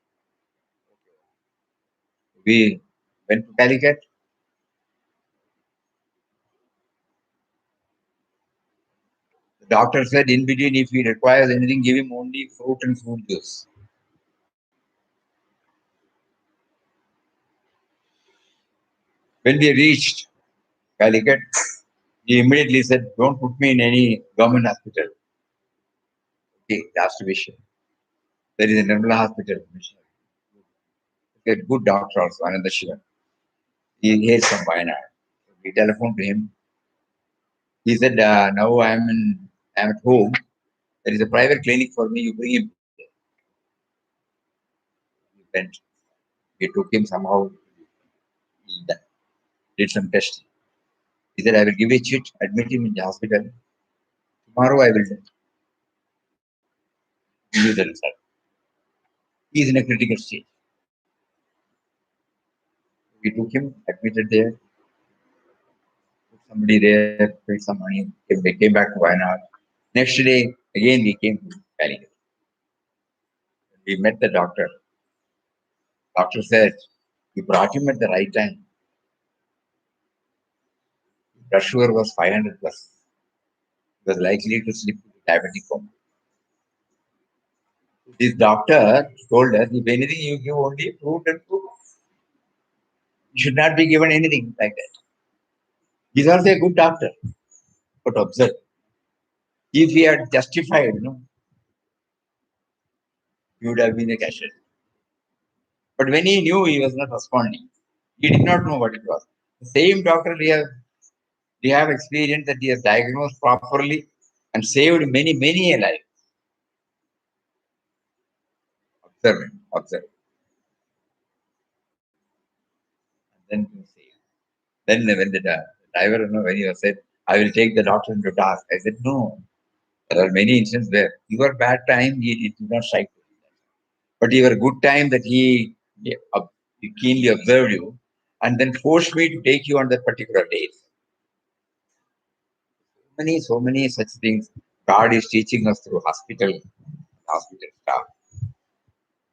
We went to Calicut. Doctor said in between, if he requires anything, give him only fruit and fruit juice. When we reached Calicut, he immediately said, "Don't put me in any government hospital." Okay, that's the vision. There is a Nirmala hospital. A good doctor also, Anandashram. He hails from Wayanad. We telephoned to him. He said, "Now I'm at home. There is a private clinic for me. You bring him." We went. We took him somehow. He did some testing. He said, "I will give a chit, admit him in the hospital. Tomorrow I will give you the result." He is in a critical stage. We took him, admitted there, put somebody there, paid some money. They came back to Wayanad. Next day, again we came to Calicut. We met the doctor. Doctor said, "You brought him at the right time. Blood sugar was 500 plus. He was likely to slip into diabetic coma." This doctor told us, if anything, you give only fruit and fruit. You should not be given anything like that. He's also a good doctor. But observe, if he had justified, he would have been a casualty. But when he knew he was not responding, he did not know what it was. The same doctor we have experienced that he has diagnosed properly and saved many, many a life. Observe it, observe. And then you see. Then when the driver, when he was said, "I will take the doctor into task," I said, "No. There are many instances where your bad time he did not strike you. But your good time that he keenly observed you and then forced me to take you on that particular day." So many such things God is teaching us through hospital staff.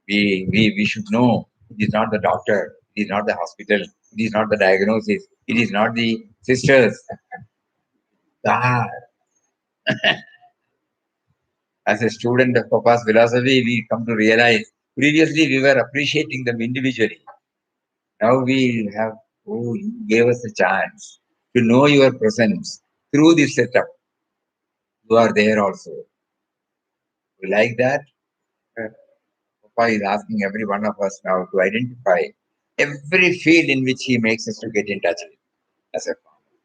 We should know it is not the doctor, it is not the hospital, it is not the diagnosis, it is not the sisters. God, as a student of Papa's philosophy, we come to realize previously we were appreciating them individually. Now we have, oh, you gave us a chance to know your presence through this setup. You are there also. We like that. Papa is asking every one of us now to identify every field in which he makes us to get in touch with as a farmer.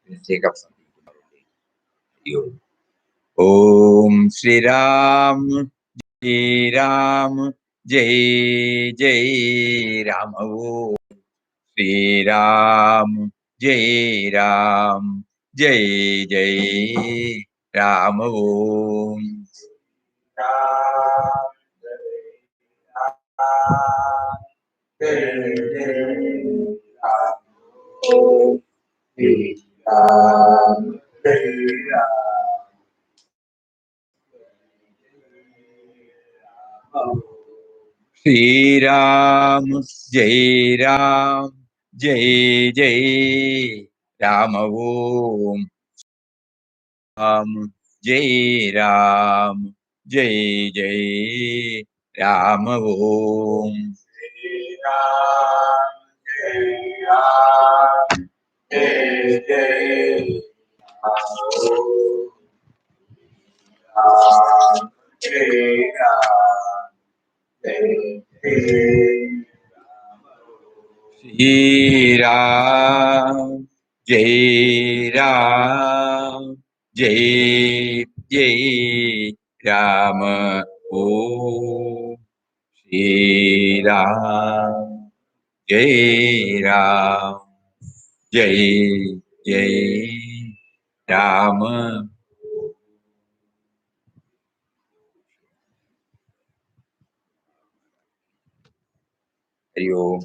We'll take up something tomorrow. You. Om Sri Ram, Jai Ram, Jai Jai Ram. Om Sri Ram, Jai Ram, Jai Jai Ram. Om Ram, Jai Jai Ram. Om Sri Ram, Jai Ram. Sri Ram, Jai Ram, Jai Jai Ram. Om Ram, Jai Ram, Jai Jai Ram. Om Sri Ram, Jai Ram, Jai Jai Ram. Ram, Jai Ram. Shri Ram, Jai Ram, Jai Jai Ram. Om Shri Ram, Jai Ram, Jai Jai Ram. Hari Om.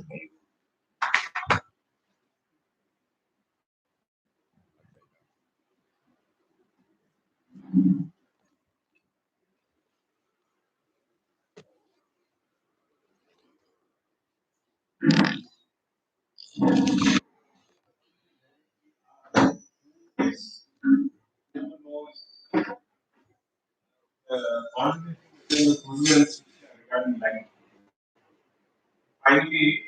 conversation between the Pujya and Krishna regarding life. Finally,